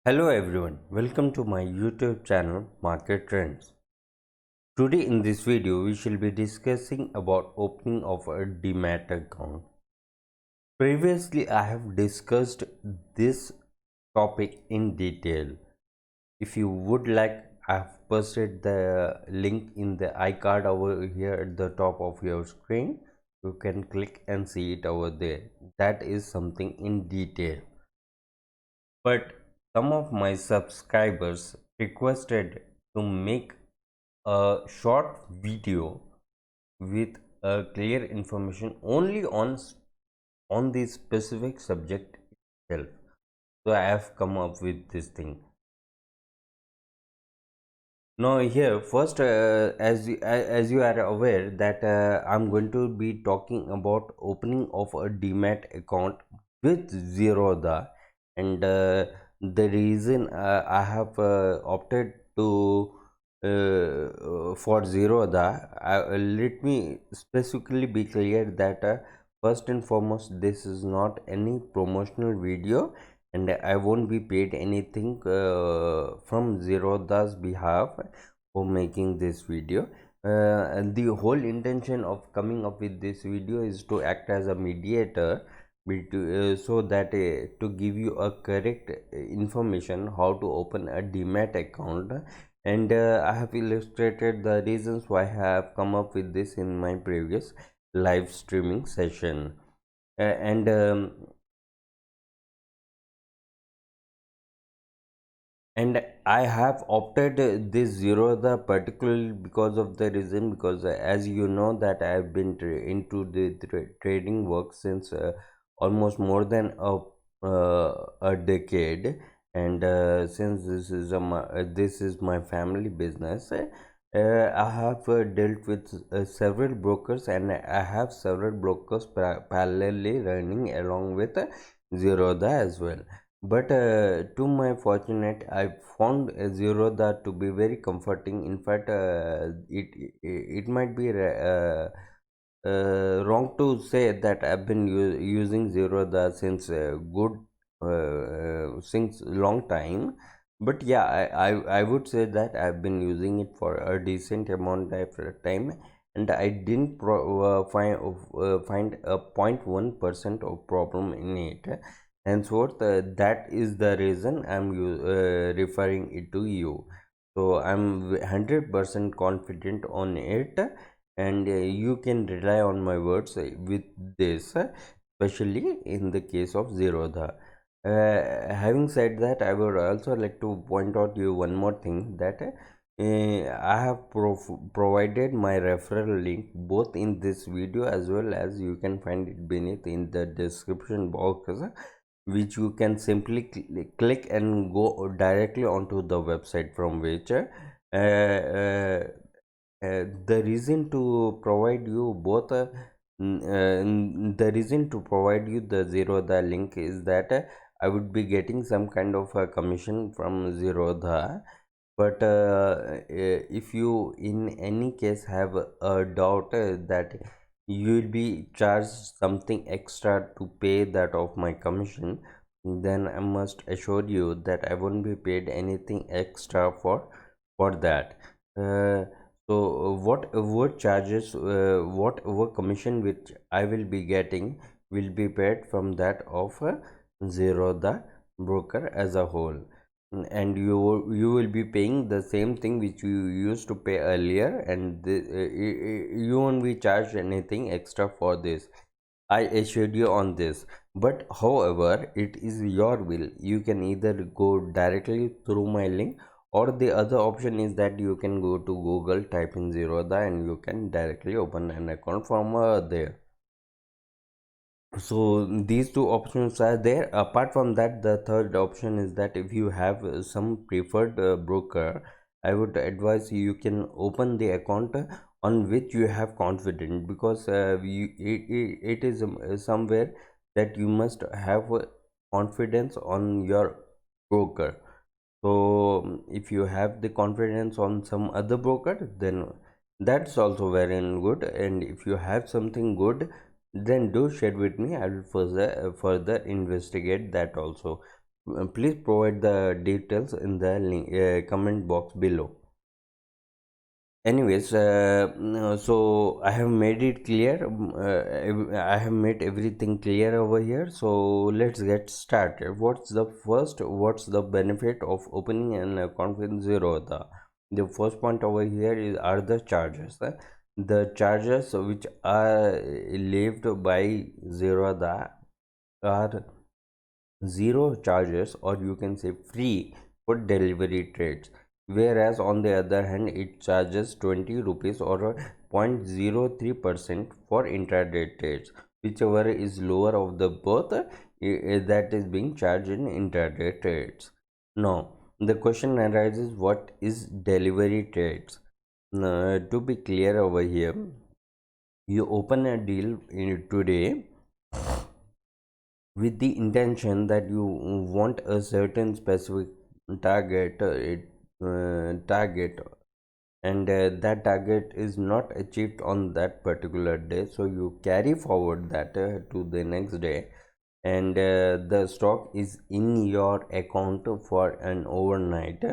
Hello everyone, welcome to my YouTube channel Market Trends. Today in this video we shall be discussing about opening of a Demat account. Previously I have discussed this topic in detail. If you would like, I have posted the link in the iCard over here at the top of your screen. You can click and see it over there. That is something in detail. But some of my subscribers requested to make a short video with clear information only on the specific subject itself. So I have come up with this thing. Now here first, as you are aware that I'm going to be talking about opening of a Demat account with Zerodha, and the reason I have opted to for Zerodha. Let me specifically be clear that first and foremost, this is not any promotional video, and I won't be paid anything from Zerodha's behalf for making this video. And the whole intention of coming up with this video is to act as a mediator, so that to give you a correct information how to open a Demat account. And I have illustrated the reasons why I have come up with this in my previous live streaming session. And I have opted this Zerodha particularly because of the reason, because as you know that I have been into the trading work since almost more than a decade. And since this is my family business, I have dealt with several brokers, and I have several brokers parallelly running along with Zerodha as well. But to my fortunate, I found Zerodha to be very comforting. In fact, it might be wrong to say that I've been using Zerodha since since long time. But yeah, I would say that I've been using it for a decent amount of time, and I didn't find a 0.1% of problem in it. Henceforth, that is the reason I'm referring it to you. So I'm 100% confident on it, and you can rely on my words with this, especially in the case of Zerodha. Having said that, I would also like to point out you one more thing, that I have provided my referral link both in this video as well as you can find it beneath in the description box, which you can simply click and go directly onto the website from which the reason to provide you both the reason to provide you the Zerodha link is that I would be getting some kind of a commission from Zerodha. But if you in any case have a doubt that you will be charged something extra to pay that of my commission, then I must assure you that I won't be paid anything extra for that. Whatever charges, whatever commission which I will be getting will be paid from that of Zerodha broker as a whole, and you will be paying the same thing which you used to pay earlier, and you won't be charged anything extra for this. I assured you on this. But however, it is your will. You can either go directly through my link, or the other option is that you can go to Google, type in Zerodha, and you can directly open an account from there. So these two options are there. Apart from that, the third option is that if you have some preferred broker, I would advise you can open the account on which you have confidence, because it is somewhere that you must have confidence on your broker. So if you have the confidence on some other broker, then that's also very good. And if you have something good, then do share with me. I will further investigate that also. Please provide the details in the link, comment box below. Anyways, so I have made it clear. I have made everything clear over here. So let's get started. What's the benefit of opening an account with Zerodha? The first point over here is are the charges. The charges which are levied by Zerodha are zero charges, or you can say free, for delivery trades, whereas on the other hand it charges 20 rupees or 0.03% for intraday trades, whichever is lower of the both, that is being charged in intraday trades. Now the question arises, what is delivery trades? To be clear over here, you open a deal today with the intention that you want a certain specific target, and that target is not achieved on that particular day, so you carry forward that to the next day, and the stock is in your account for an overnight.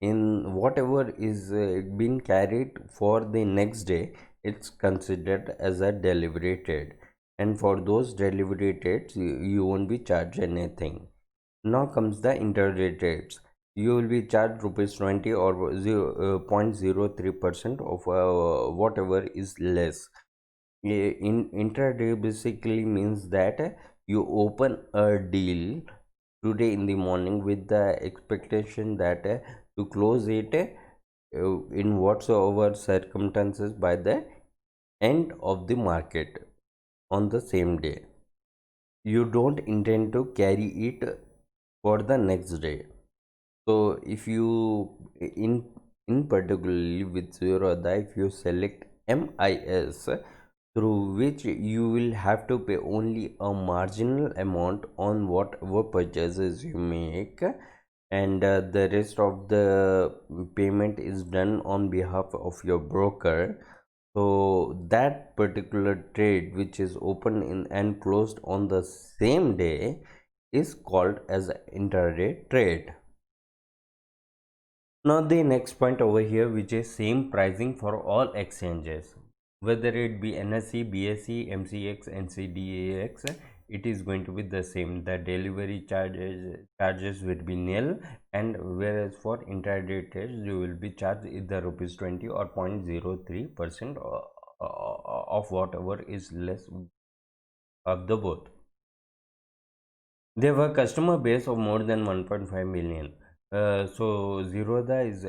In whatever is being carried for the next day, it's considered as a delivery trade, and for those delivery trades you won't be charged anything. Now comes the intraday trades. You will be charged rupees 20 or 0.03% of whatever is less. In intraday basically means that you open a deal today in the morning with the expectation that to close it in whatsoever circumstances by the end of the market on the same day. You don't intend to carry it for the next day. So if you in particularly with Zerodha, if you select MIS, through which you will have to pay only a marginal amount on whatever purchases you make, and the rest of the payment is done on behalf of your broker. So that particular trade which is opened in and closed on the same day is called as an intraday trade. Now the next point over here, which is same pricing for all exchanges, whether it be NSE, BSE, MCX, NCDAX, it is going to be the same. The delivery charges will be nil, and whereas for intraday trades you will be charged either rupees 20 or 0.03% of whatever is less of the both. They have a customer base of more than 1.5 million. So Zerodha is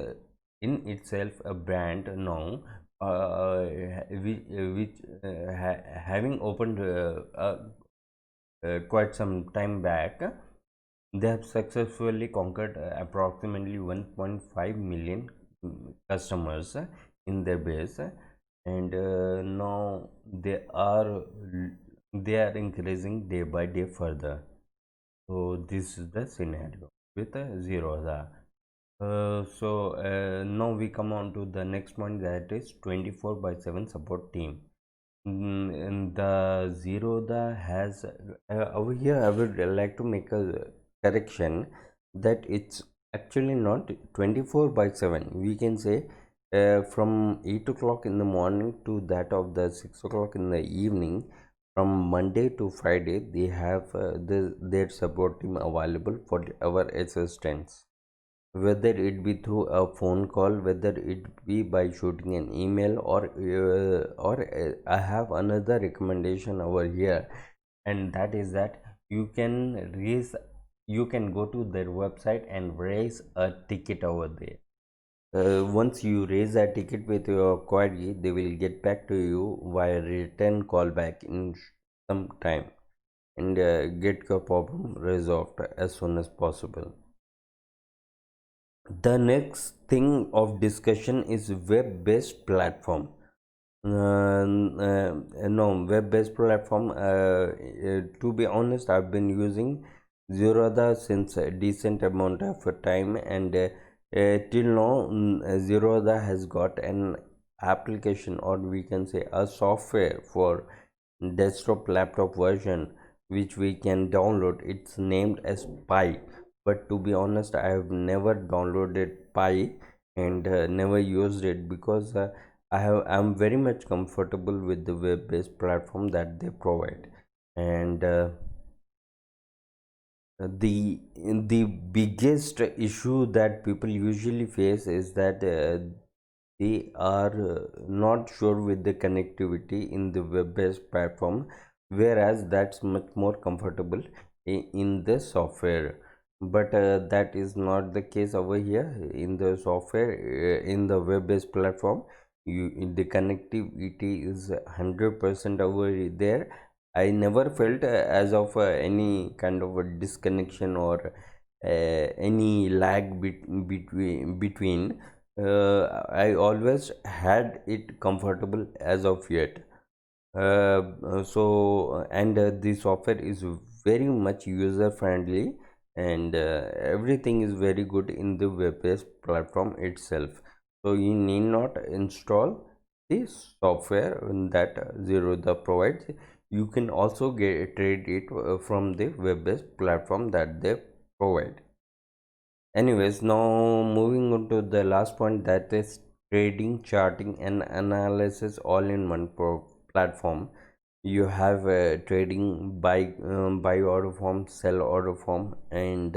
in itself a brand now, which having opened quite some time back, they have successfully conquered approximately 1.5 million customers in their base, and now they are increasing day by day further. So this is the scenario with Zerodha. Now we come on to the next point, that is 24/7 support team. And the Zerodha has over here I would like to make a correction that it's actually not 24/7. We can say from 8 o'clock in the morning to that of the 6 o'clock in the evening, from Monday to Friday, they have their support team available for our assistance, whether it be through a phone call, whether it be by shooting an email, or I have another recommendation over here, and that is that you can go to their website and raise a ticket over there. Once you raise a ticket with your query, they will get back to you via return callback in some time, and get your problem resolved as soon as possible. The next thing of discussion is web-based platform. No, web-based platform. To be honest, I've been using Zerodha since a decent amount of time, and till now, Zerodha has got an application, or we can say a software for desktop laptop version, which we can download. It's named as Pi. but to be honest, I have never downloaded Pi and never used it because I'm very much comfortable with the web-based platform that they provide. And the biggest issue that people usually face is that they are not sure with the connectivity in the web-based platform, whereas that's much more comfortable in the software. But that is not the case over here in the software. In the web-based platform, the connectivity is 100% over there. I never felt as of any kind of a disconnection or any lag between. I always had it comfortable as of yet. And the software is very much user friendly, and everything is very good in the web-based platform itself. So you need not install the software that Zerodha provides. You can also trade it from the web-based platform that they provide. Anyways, now moving on to the last point, that is trading, charting, and analysis all in one platform. You have trading buy order form, sell order form, and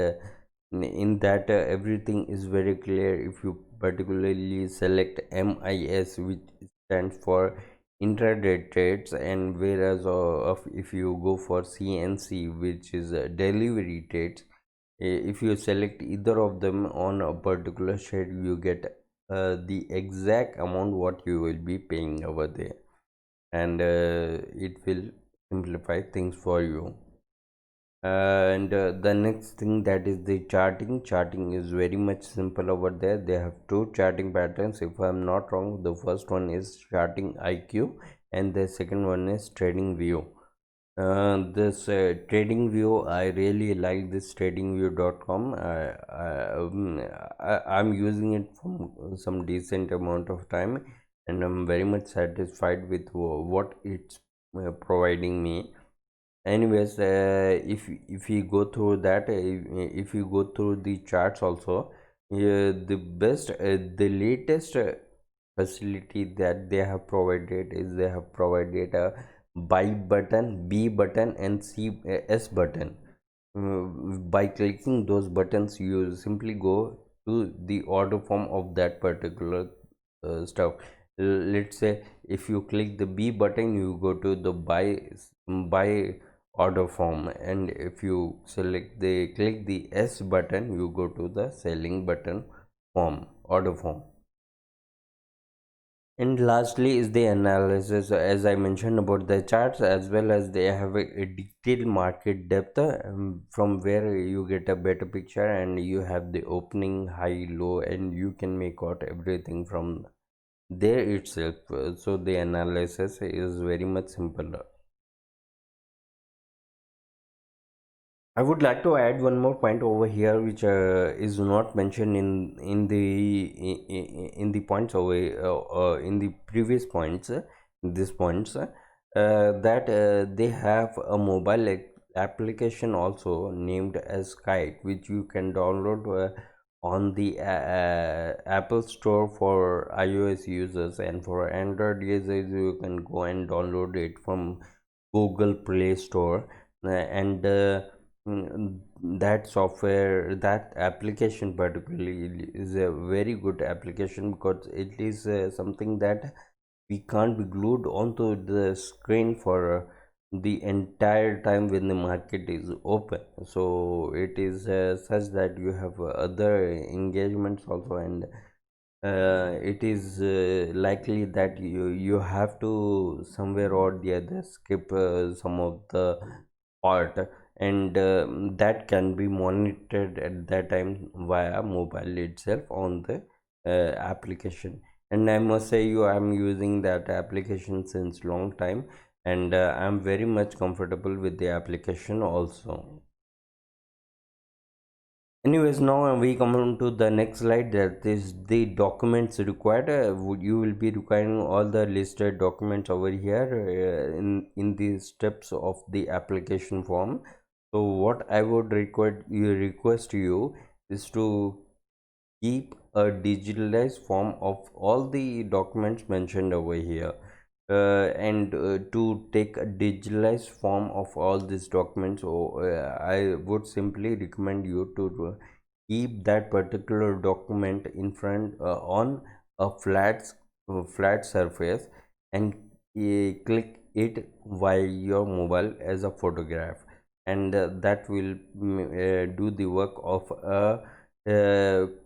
in that everything is very clear. If you particularly select MIS, which stands for intraday trades, and whereas if you go for CNC, which is delivery trades, if you select either of them on a particular shade, you get the exact amount what you will be paying over there, and it will simplify things for you. And the next thing, that is the charting is very much simple over there. They have two charting patterns, if I'm not wrong. The first one is charting IQ, and the second one is trading view. This trading view, I really like this tradingview.com. I'm using it for some decent amount of time, and I'm very much satisfied with what it's providing me. Anyways, if you go through that, if you go through the charts also, the latest facility that they have provided is they have provided a buy button, B button, and S button. By clicking those buttons, you simply go to the order form of that particular stuff. Let's say if you click the B button, you go to the buy order form, and if you click the S button, you go to the selling button form, order form. And lastly is the analysis, as I mentioned about the charts, as well as they have a detailed market depth, from where you get a better picture, and you have the opening, high, low, and you can make out everything from there itself. So the analysis is very much simpler. I would like to add one more point over here, which is not mentioned in the points over in the previous points. These points that they have a mobile application also named as Kite, which you can download on the Apple Store for iOS users, and for Android users you can go and download it from Google Play Store. And that software, that application particularly, is a very good application, because it is something that we can't be glued onto the screen for the entire time when the market is open. So it is such that you have other engagements also, and it is likely that you have to somewhere or the other skip some of the part, and that can be monitored at that time via mobile itself on the application. And I must say you, I'm using that application since long time, and I'm very much comfortable with the application also. Anyways, now we come on to the next slide, that is the documents required. You will be requiring all the listed documents over here in the steps of the application form. So what I would request you is to keep a digitalized form of all the documents mentioned over here, and to take a digitalized form of all these documents. So I would simply recommend you to keep that particular document in front on a flat surface, and click it while your mobile as a photograph, and that will do the work of a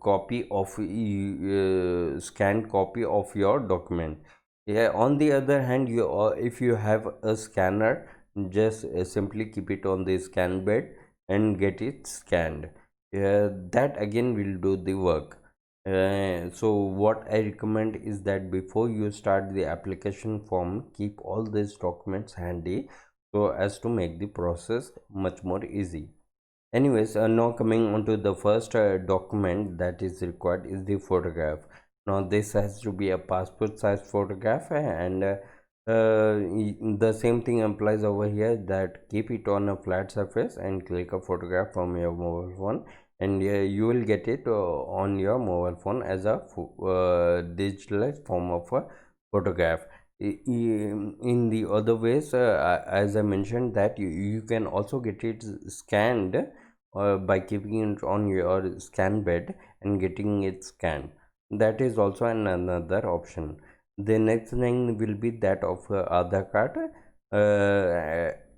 copy of scanned copy of your document. Yeah, on the other hand, you if you have a scanner, just simply keep it on the scan bed and get it scanned. That again will do the work. So what I recommend is that before you start the application form, keep all these documents handy so as to make the process much more easy. Anyways, now coming on to the first document that is required is the photograph. Now this has to be a passport size photograph, and the same thing applies over here, that keep it on a flat surface and click a photograph from your mobile phone, and you will get it on your mobile phone as a digitalized form of a photograph. In the other ways, as I mentioned, that you can also get it scanned by keeping it on your scan bed and getting it scanned. That is also another option. The next thing will be that of Aadhaar card,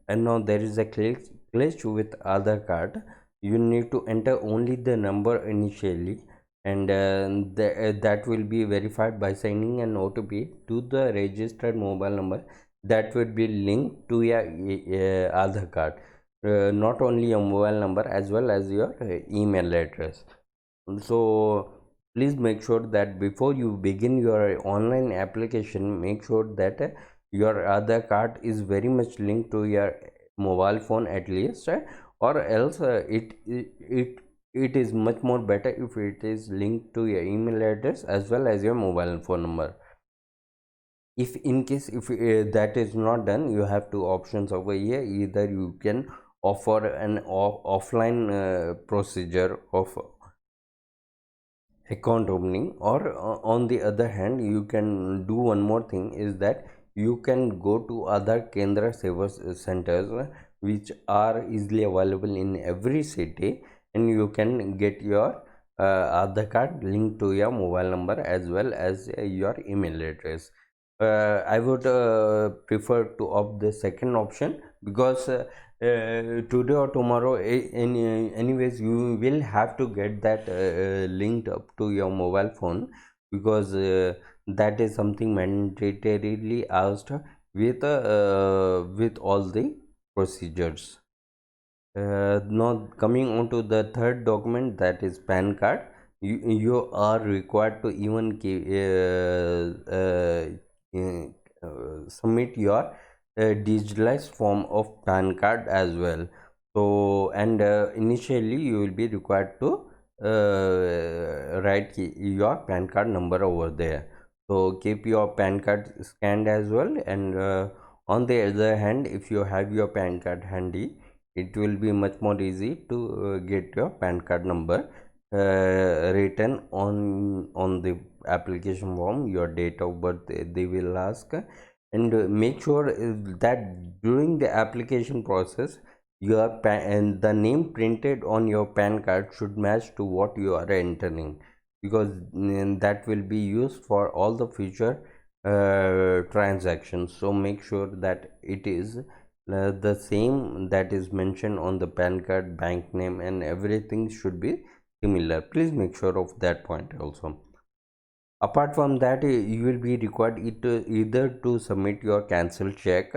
and now there is a glitch with Aadhaar card. You need to enter only the number initially, and that will be verified by sending an OTP to the registered mobile number that would be linked to your Aadhaar card. Not only your mobile number as well as your email address. So please make sure that before you begin your online application, make sure that your Aadhaar card is very much linked to your mobile phone at least, or else it is much more better if it is linked to your email address as well as your mobile phone number. If in case if that is not done, you have two options over here. Either you can offer an offline procedure of account opening, or on the other hand, you can do one more thing, is that you can go to other Kendra Seva centers which are easily available in every city, and you can get your Aadhaar card linked to your mobile number as well as your email address. I would prefer to opt the second option, because today or tomorrow, anyways, you will have to get that linked up to your mobile phone, because that is something mandatorily asked with all the procedures. Now coming on to the third document, that is PAN card. You are required to even submit your digitalized form of PAN card as well. So, and initially you will be required to write your PAN card number over there. So keep your PAN card scanned as well, and on the other hand, if you have your PAN card handy, it will be much more easy to get your PAN card number written on the application form. Your date of birth they will ask, and make sure that during the application process, your PAN and the name printed on your PAN card should match to what you are entering, because that will be used for all the future transactions. So make sure that it is the same that is mentioned on the PAN card. Bank name and everything should be similar. Please make sure of that point also. Apart from that, you will be required either to submit your cancel check,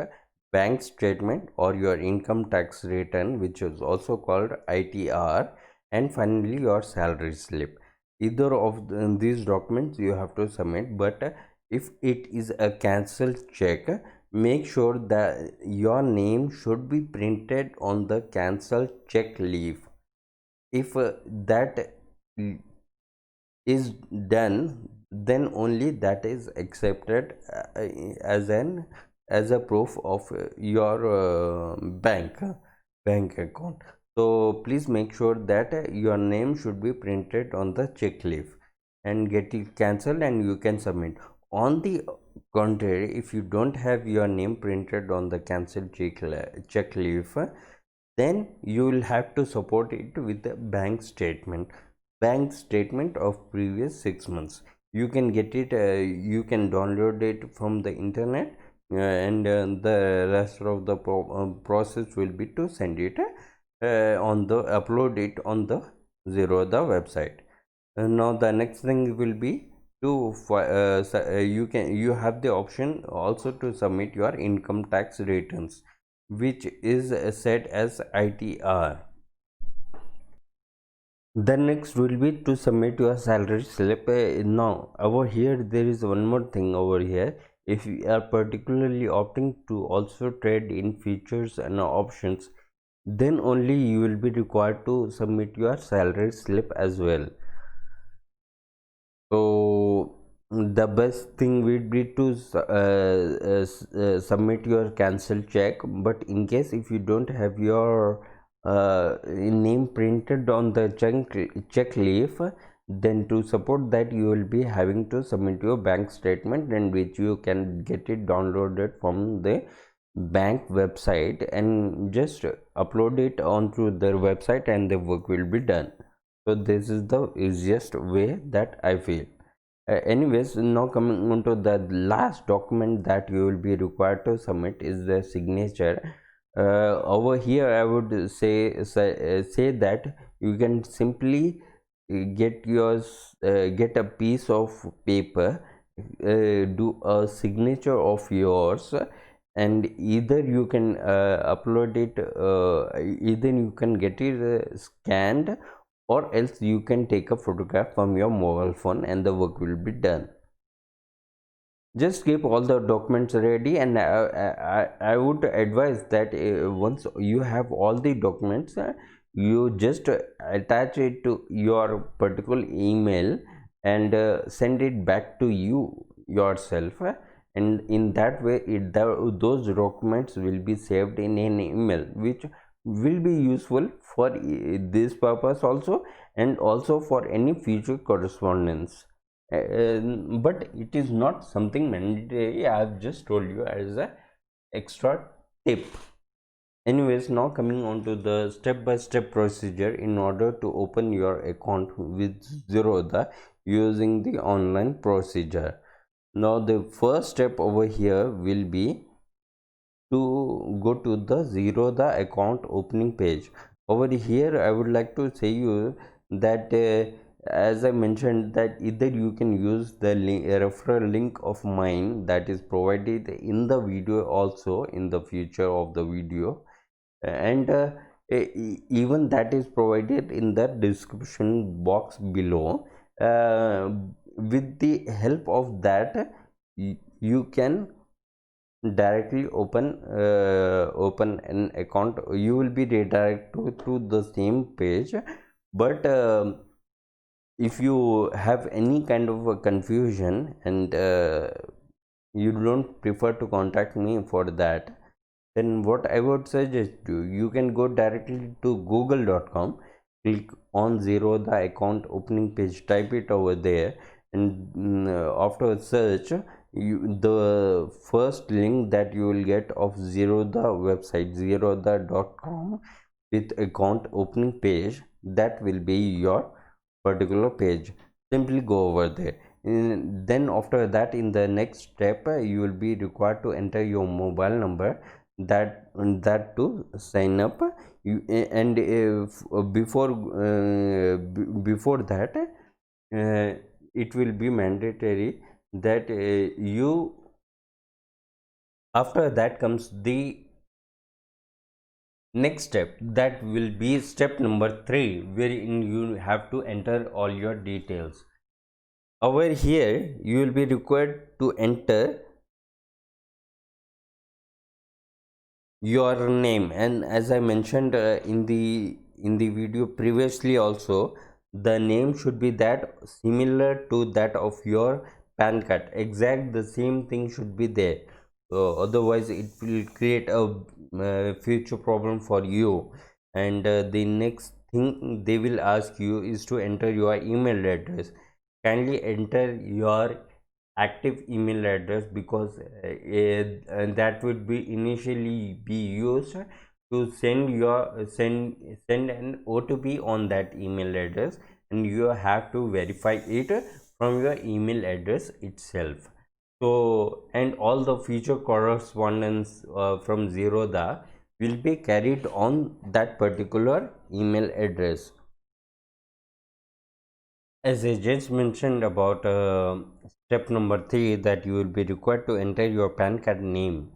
bank statement, or your income tax return, which is also called ITR, and finally your salary slip. Either of these documents you have to submit, but if it is a cancel check, make sure that your name should be printed on the cancel check leaf. If that is done, then only that is accepted as a proof of your bank bank account. So please make sure that your name should be printed on the check leaf and get it cancelled, and you can submit. On the contrary, if you don't have your name printed on the cancelled check leaf, then you will have to support it with the bank statement of previous 6 months. You can get it, you can download it from the internet, and the rest of the process will be to send it on the upload it on the Zerodha website. Now the next thing will be to you have the option also to submit your income tax returns, which is set as ITR. The next will be to submit your salary slip. Now over here there is one more thing over here. If you are particularly opting to also trade in futures and options, then only you will be required to submit your salary slip as well. So the best thing would be to submit your cancel check. But in case if you don't have your name printed on the check leaf, then to support that you will be having to submit your bank statement, and which you can get it downloaded from the bank website and just upload it onto their website, and the work will be done. So this is the easiest way that I feel. Anyways, now coming on to the last document that you will be required to submit is the signature. Over here I would say that you can simply get a piece of paper, do a signature of yours, and either you can upload it, either you can get it scanned, or else you can take a photograph from your mobile phone and the work will be done. Just keep all the documents ready, and I would advise that once you have all the documents, you just attach it to your particular email and send it back to you yourself, and in that way those documents will be saved in an email, which will be useful for this purpose also, and also for any future correspondence. But it is not something mandatory. I have just told you as a extra tip. Anyways, now coming on to the step-by-step procedure in order to open your account with Zerodha using the online procedure. Now the first step over here will be to go to the Zerodha account opening page. Over here I would like to say you that as I mentioned, that either you can use the referral link of mine that is provided in the video, also in the future of the video, and even that is provided in the description box below. With the help of that, you can directly open an account. You will be redirected to the same page, but if you have any kind of a confusion and you don't prefer to contact me for that, then what I would suggest you can go directly to google.com, click on Zerodha account opening page, type it over there, and after search, the first link that you will get of Zerodha website, zerodha.com, with account opening page, that will be your particular page. Simply go over there. Then after that, in the next step, you will be required to enter your mobile number, that to sign up. And if before that, it will be mandatory that you after that comes the next step, that will be step number 3, wherein you have to enter all your details. Over here you will be required to enter your name, and as I mentioned in the video previously also, the name should be that similar to that of your PAN card, exact the same thing should be there. otherwise it will create a future problem for you. And the next thing they will ask you is to enter your email address. Kindly enter your active email address, because that would be initially be used to send an OTP on that email address, and you have to verify it from your email address itself. So, and all the future correspondence from Zerodha will be carried on that particular email address. As I just mentioned about step number 3, that you will be required to enter your PAN card name.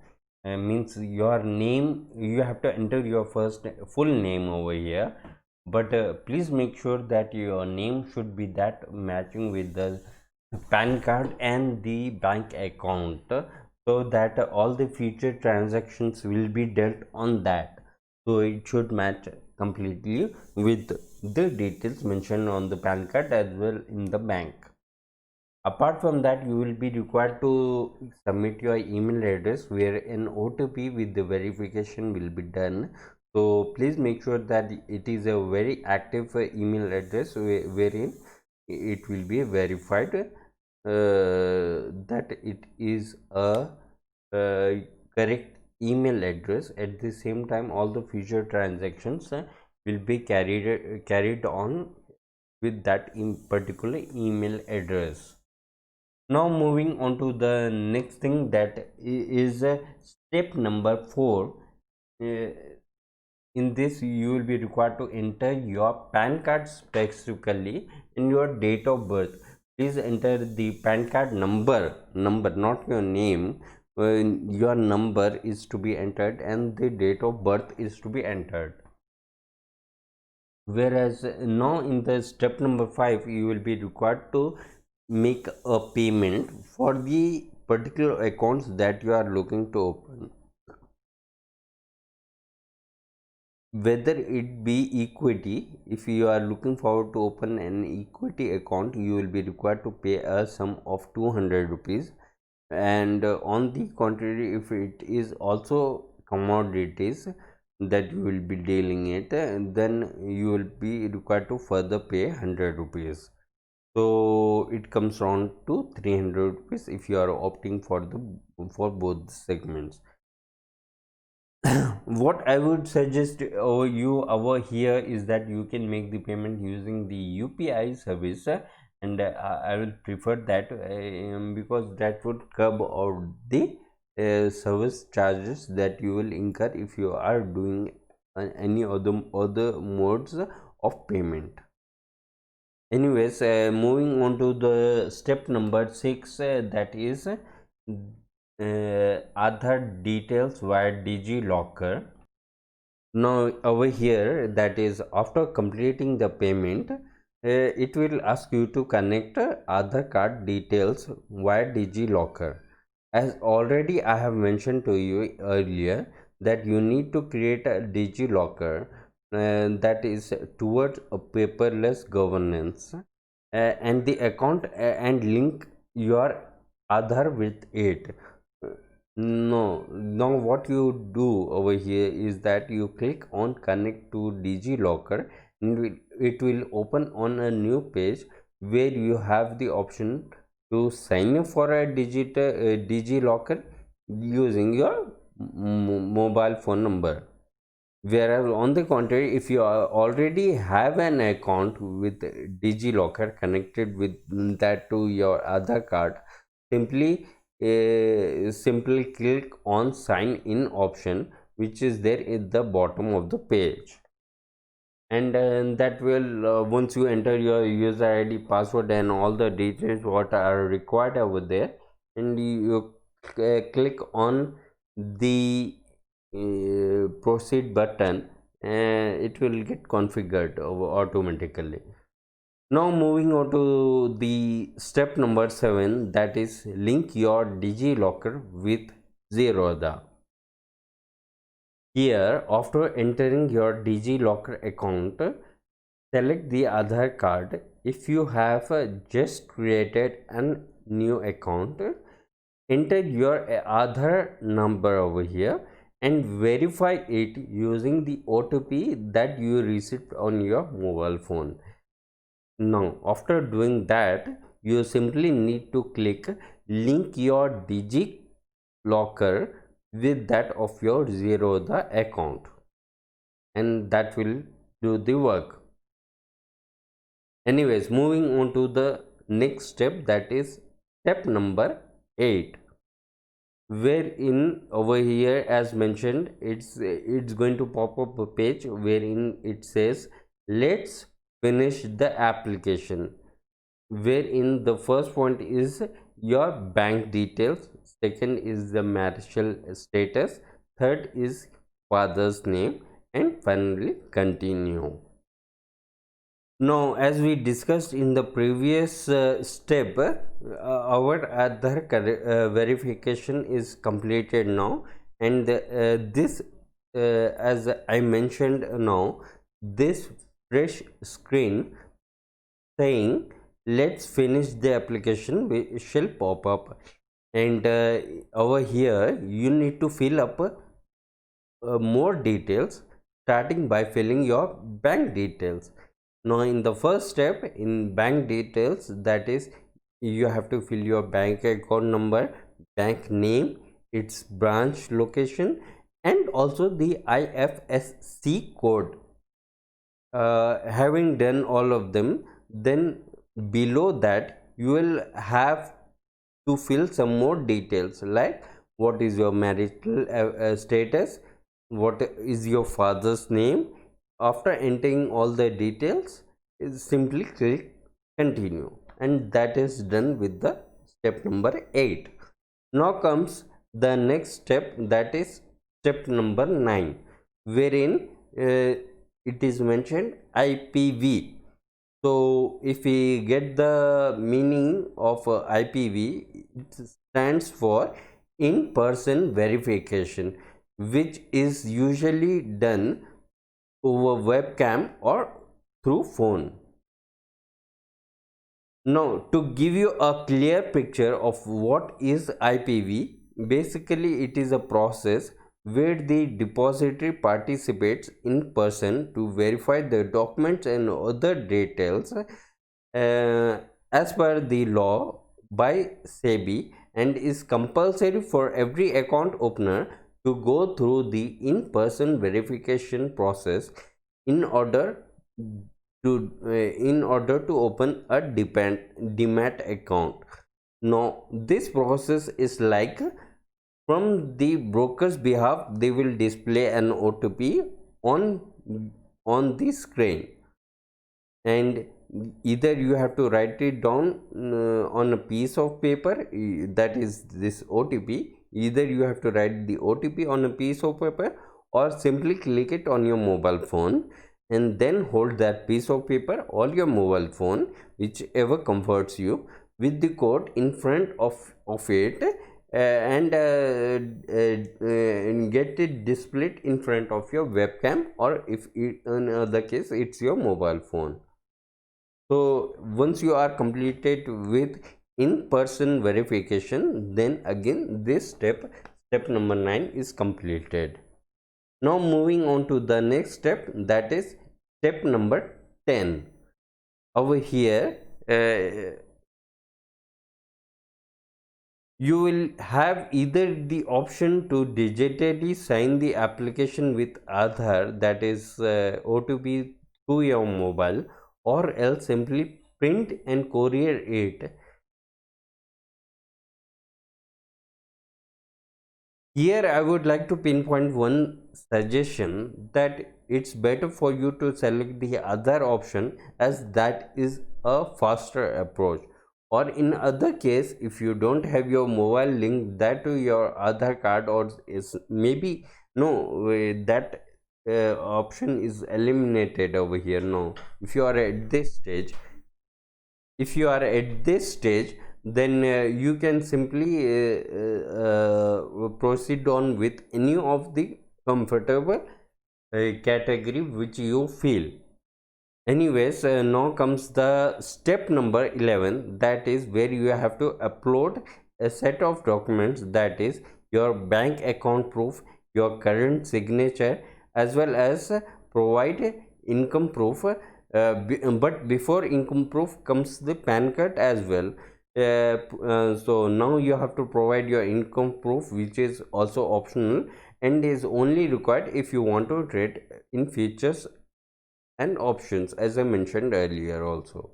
Means your name, you have to enter your first full name over here, but please make sure that your name should be that matching with the PAN card and the bank account, so that all the future transactions will be dealt on that. So it should match completely with the details mentioned on the PAN card as well in the bank. Apart from that, you will be required to submit your email address where an OTP with the verification will be done. So please make sure that it is a very active email address wherein it will be verified that it is a correct email address. At the same time, all the future transactions will be carried on with that in particular email address. Now moving on to the next thing, that is step number 4. uh, in this you will be required to enter your PAN card specifically and your date of birth. Please enter the PAN card number, not your name. Your number is to be entered and the date of birth is to be entered. Whereas now in the step number 5, you will be required to make a payment for the particular accounts that you are looking to open. Whether it be equity, if you are looking forward to open an equity account, you will be required to pay a sum of 200 rupees. And on the contrary, if it is also commodities that you will be dealing it, then you will be required to further pay 100 rupees. So it comes around to 300 rupees if you are opting for both segments. What I would suggest over here is that you can make the payment using the UPI service, and I will prefer that because that would curb out the service charges that you will incur if you are doing any other modes of payment. Anyways, moving on to the step number 6, that is Aadhaar details via DigiLocker. Now over here, that is after completing the payment, it will ask you to connect Aadhaar card details via DigiLocker. As already I have mentioned to you earlier, that you need to create a DigiLocker that is towards a paperless governance, and the account and link your Aadhaar with it. No, now what you do over here is that you click on connect to DigiLocker, and it will open on a new page where you have the option to sign up for a DigiLocker using your mobile phone number. Whereas on the contrary, if you already have an account with DigiLocker connected with that to your Aadhaar card, simply click on sign in option, which is there at the bottom of the page, and that will once you enter your user ID, password and all the details what are required over there, and you click on the proceed button, it will get configured automatically. Now moving on to the step number 7, that is link your DigiLocker with Zerodha. Here, after entering your DigiLocker account, select the Aadhaar card. If you have just created a new account, enter your Aadhaar number over here and verify it using the OTP that you received on your mobile phone. Now, after doing that, you simply need to click link your DigiLocker with that of your Zerodha account, and that will do the work. Anyways, moving on to the next step, that is step number 8, wherein over here, as mentioned, it's going to pop up a page wherein it says let's finish the application, wherein the first point is your bank details, second is the marital status, third is father's name, and finally continue. Now, as we discussed in the previous step, our Aadhaar verification is completed now, and this, as I mentioned now, this fresh screen saying let's finish the application shall pop up, and over here you need to fill up more details, starting by filling your bank details. Now, in the first step in bank details, that is, you have to fill your bank account number, bank name, its branch location, and also the IFSC code. Having done all of them, then below that you will have to fill some more details, like what is your marital status, what is your father's name. After entering all the details, simply click continue, and that is done with the step number 8. Now comes the next step, that is step number 9, wherein it is mentioned IPV. So if we get the meaning of IPV, it stands for in-person verification, which is usually done over webcam or through phone. Now, to give you a clear picture of what is IPV, basically it is a process where the depository participates in person to verify the documents and other details as per the law by SEBI, and is compulsory for every account opener to go through the in-person verification process in order to open a demat account. Now, this process is like, from the broker's behalf, they will display an OTP on the screen, and either you have to write it down on a piece of paper, that is this OTP. Either you have to write the OTP on a piece of paper, or simply click it on your mobile phone and then hold that piece of paper or your mobile phone, whichever comforts you, with the code in front of it, and get it displayed in front of your webcam, or if in other case it's your mobile phone. So once you are completed with in-person verification, then again this step number 9 is completed. Now moving on to the next step, that is step number 10. Over here you will have either the option to digitally sign the application with Aadhaar, that is OTP, through your mobile, or else simply print and courier it. Here I would like to pinpoint one suggestion, that it's better for you to select the other option, as that is a faster approach. Or in other case, if you don't have your mobile link that to your Aadhaar card, or is maybe no, that option is eliminated over here. No, if you are at this stage, then you can simply proceed on with any of the comfortable category which you feel. Anyways, now comes the step number 11, that is where you have to upload a set of documents, that is your bank account proof, your current signature, as well as provide income proof. But before income proof comes the PAN card as well. So now you have to provide your income proof, which is also optional and is only required if you want to trade in futures and options, as I mentioned earlier also.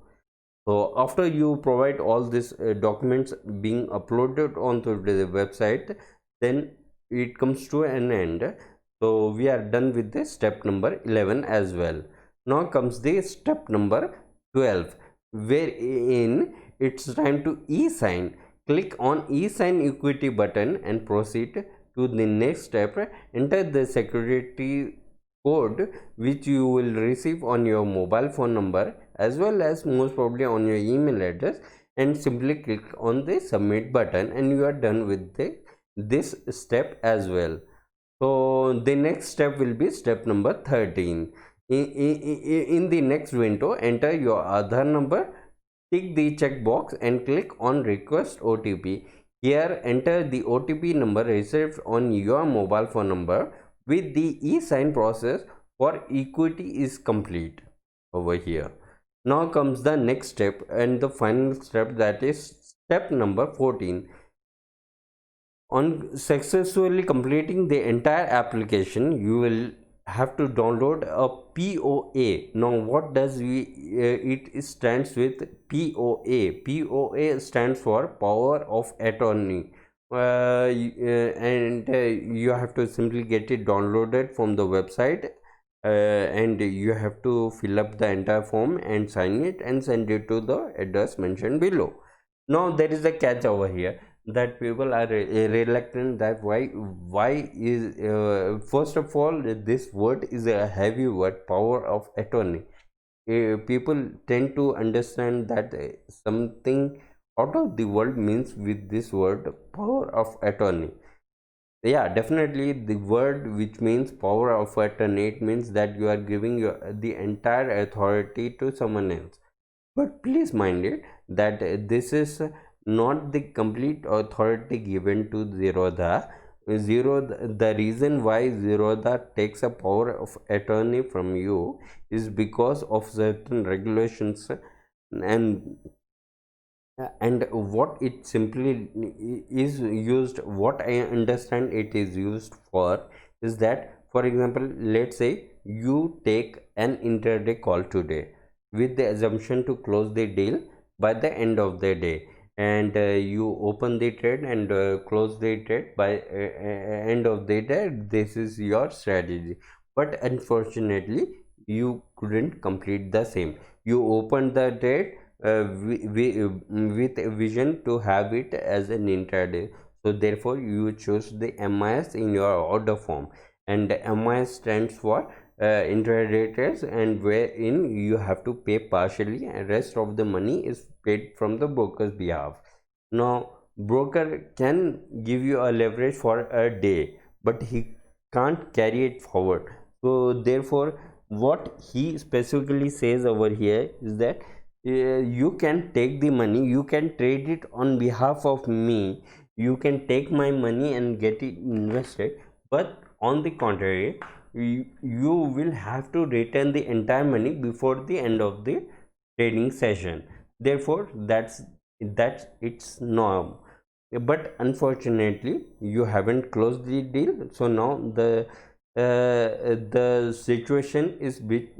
So after you provide all these documents being uploaded onto the website, then it comes to an end. So we are done with the step number 11 as well. Now comes the step number 12, wherein it's time to e-sign. Click on e-sign equity button and proceed to the next step. Enter the security code which you will receive on your mobile phone number as well as most probably on your email address, and simply click on the submit button, and you are done with this step as well. So the next step will be step number 13. In the next window, enter your Aadhaar number, tick the checkbox and click on request OTP. Here enter the OTP number received on your mobile phone number. With the e-sign process for equity is complete over here. Now comes the next step and the final step, that is step number 14. On successfully completing the entire application, you will have to download a POA. Now what does it stands with POA? POA stands for power of attorney. You have to simply get it downloaded from the website, and you have to fill up the entire form and sign it and send it to the address mentioned below. Now there is a catch over here, that people are reluctant, that why is first of all, this word is a heavy word, power of attorney. People tend to understand that something out of the world means with this word power of attorney. Yeah, definitely the word which means power of attorney, it means that you are giving the entire authority to someone else. But please mind it that this is not the complete authority given to Zerodha. The reason why Zerodha takes a power of attorney from you is because of certain regulations, and what it simply is used, what I understand it is used for, is that, for example, let's say you take an intraday call today with the assumption to close the deal by the end of the day, and you open the trade and close the trade by end of the day. This is your strategy, but unfortunately you couldn't complete the same. You opened the trade with a vision to have it as an intraday, so therefore you choose the MIS in your order form, and MIS stands for intraday trades, and wherein you have to pay partially and rest of the money is paid from the broker's behalf. Now broker can give you a leverage for a day, but he can't carry it forward. So therefore what he specifically says over here is that you can take the money, you can trade it on behalf of me, you can take my money and get it invested, but on the contrary, you will have to return the entire money before the end of the trading session. Therefore that's its norm. But unfortunately you haven't closed the deal, so now the situation is bit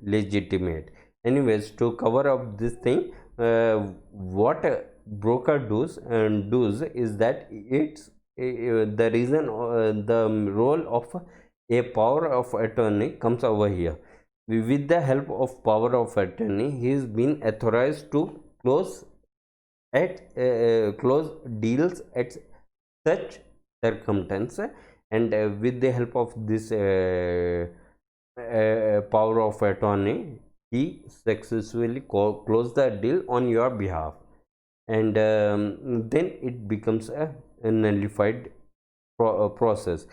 legitimate. Anyways, to cover up this thing, what a broker does is that it's the reason, the role of a power of attorney comes over here. With the help of power of attorney, he is been authorized to close deals at such circumstance, and with the help of this power of attorney, he successfully closed the deal on your behalf, and then it becomes a nullified process,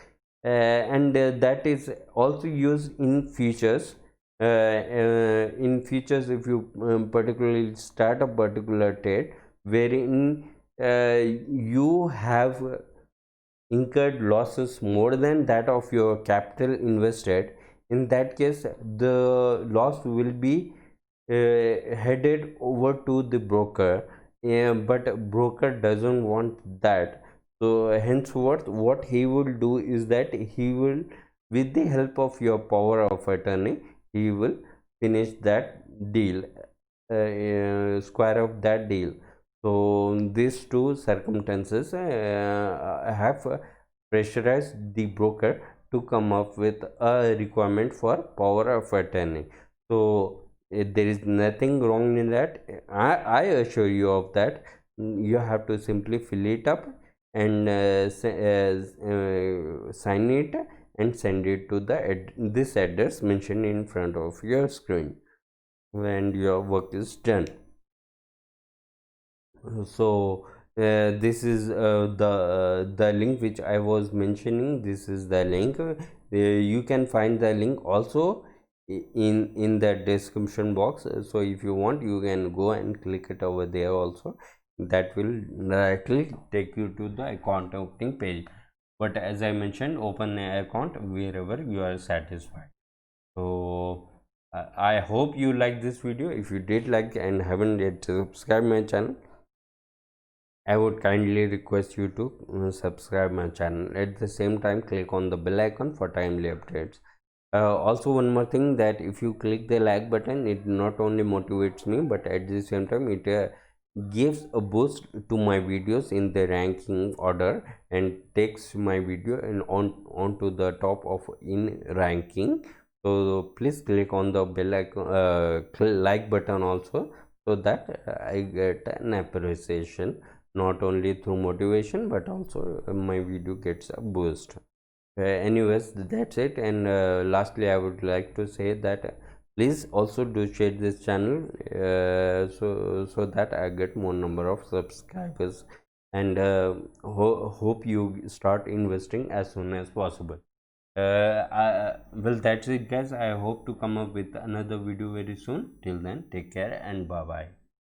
and that is also used in futures. In futures, if you particularly start a particular trade wherein you have incurred losses more than that of your capital invested, in that case the loss will be headed over to the broker, but broker doesn't want that. So henceforth what he will do is that he will, with the help of your power of attorney, he will finish that deal, square of that deal. So these two circumstances have pressurized the broker to come up with a requirement for power of attorney. So there is nothing wrong in that. I assure you of that. You have to simply fill it up and sign it and send it to the this address mentioned in front of your screen, and your work is done. So this is the link which I was mentioning. This is the link. You can find the link also in the description box. So if you want, you can go and click it over there also. That will directly take you to the account opening page. But as I mentioned, open an account wherever you are satisfied. So I hope you like this video. If you did like and haven't yet subscribed my channel, I would kindly request you to subscribe my channel. At the same time, click on the bell icon for timely updates. Also, one more thing, that if you click the like button, it not only motivates me, but at the same time it gives a boost to my videos in the ranking order and takes my video and onto the top of in ranking. So please click on the bell icon, like button also, so that I get an appreciation, not only through motivation but also my video gets a boost. Anyways, that's it. And lastly, I would like to say that please also do share this channel, so that I get more number of subscribers, and hope you start investing as soon as possible. Well, that's it guys. I hope to come up with another video very soon. Till then, take care and bye bye.